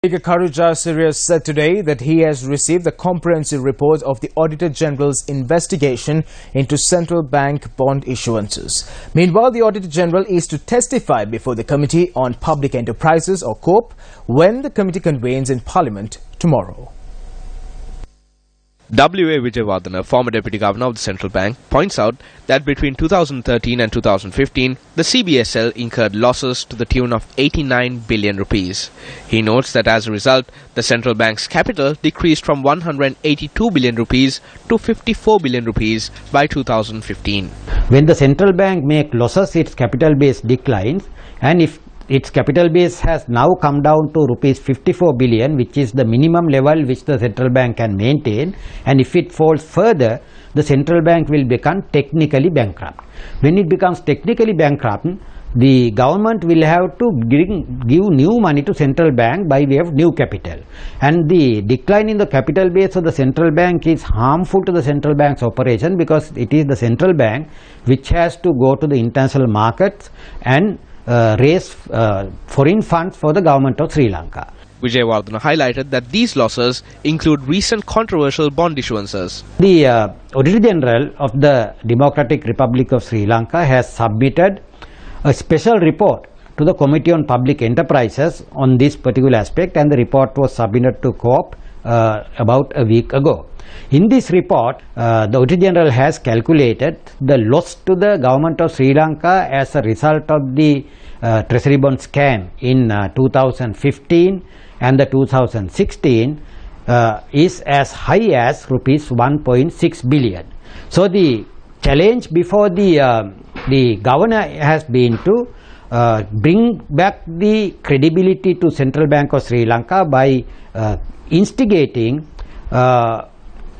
Speaker Kharuja Sirius said today that he has received the comprehensive report of the Auditor General's investigation into central bank bond issuances. Meanwhile, the Auditor General is to testify before the Committee on Public Enterprises or COPE when the committee convenes in Parliament tomorrow. W.A. Vijayawardena, former Deputy Governor of the Central Bank, points out that between 2013 and 2015, the CBSL incurred losses to the tune of 89 billion rupees. He notes that as a result, the Central Bank's capital decreased from 182 billion rupees to 54 billion rupees by 2015. When the Central Bank makes losses, its capital base declines, and if its capital base has now come down to rupees 54 billion, which is the minimum level which the central bank can maintain, and if it falls further, the central bank will become technically bankrupt. When it becomes technically bankrupt, the government will have to give new money to central bank by way of new capital, and the decline in the capital base of the central bank is harmful to the central bank's operation, because it is the central bank which has to go to the international markets and raise foreign funds for the government of Sri Lanka. Vijayawardena highlighted that these losses include recent controversial bond issuances. The Auditor General of the Democratic Republic of Sri Lanka has submitted a special report to the Committee on Public Enterprises on this particular aspect, and the report was submitted to COPE about a week ago. In this report, the Auditor General has calculated the loss to the government of Sri Lanka as a result of the treasury bond scam in 2015 and the 2016 is as high as rupees 1.6 billion. So the challenge before the governor has been to bring back the credibility to Central Bank of Sri Lanka by instigating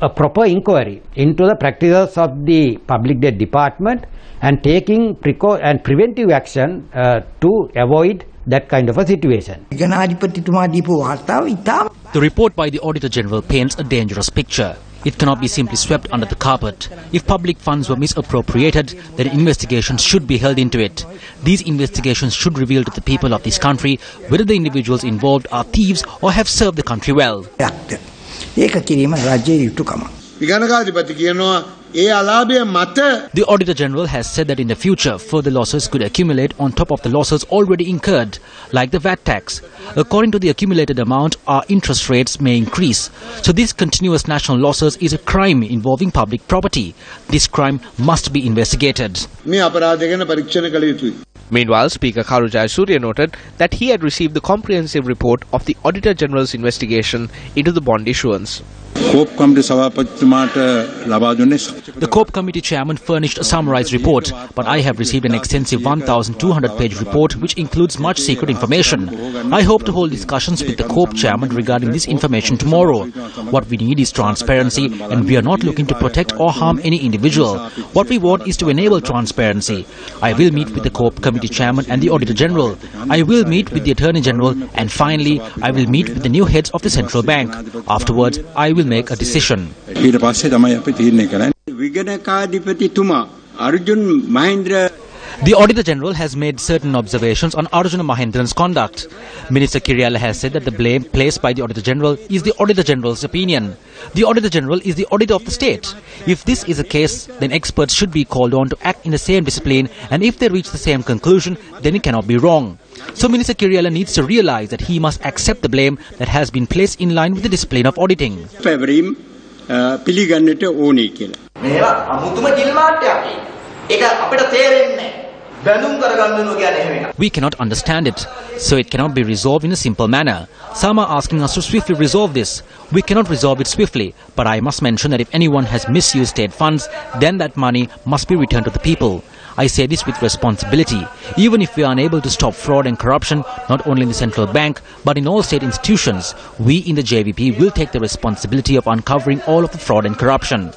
a proper inquiry into the practices of the public debt department and taking preventive action to avoid that kind of a situation. The report by the Auditor General paints a dangerous picture. It cannot be simply swept under the carpet. If public funds were misappropriated, then investigations should be held into it. These investigations should reveal to the people of this country whether the individuals involved are thieves or have served the country well. The Auditor General has said that in the future, further losses could accumulate on top of the losses already incurred, like the VAT tax. According to the accumulated amount, our interest rates may increase. So this continuous national losses is a crime involving public property. This crime must be investigated. Meanwhile, Speaker Kharuja Sirius noted that he had received the comprehensive report of the Auditor General's investigation into the bond issuance. The COPE committee chairman furnished a summarized report, but I have received an extensive 1,200-page report which includes much secret information. I hope to hold discussions with the COPE chairman regarding this information tomorrow. What we need is transparency, and we are not looking to protect or harm any individual. What we want is to enable transparency. I will meet with the COPE committee chairman and the Auditor General. I will meet with the Attorney General, and finally I will meet with the new heads of the Central Bank. Afterwards, I will make a decision. The Auditor General has made certain observations on Arjuna Mahendran's conduct. Minister Kiriyala has said that the blame placed by the Auditor General is the Auditor General's opinion. The Auditor General is the auditor of the state. If this is the case, then experts should be called on to act in the same discipline, and if they reach the same conclusion, then it cannot be wrong. So Minister Kiriyala needs to realize that he must accept the blame that has been placed in line with the discipline of auditing. We cannot understand it, so it cannot be resolved in a simple manner. Some are asking us to swiftly resolve this. We cannot resolve it swiftly, but I must mention that if anyone has misused state funds, then that money must be returned to the people. I say this with responsibility. Even if we are unable to stop fraud and corruption, not only in the central bank, but in all state institutions, we in the JVP will take the responsibility of uncovering all of the fraud and corruption.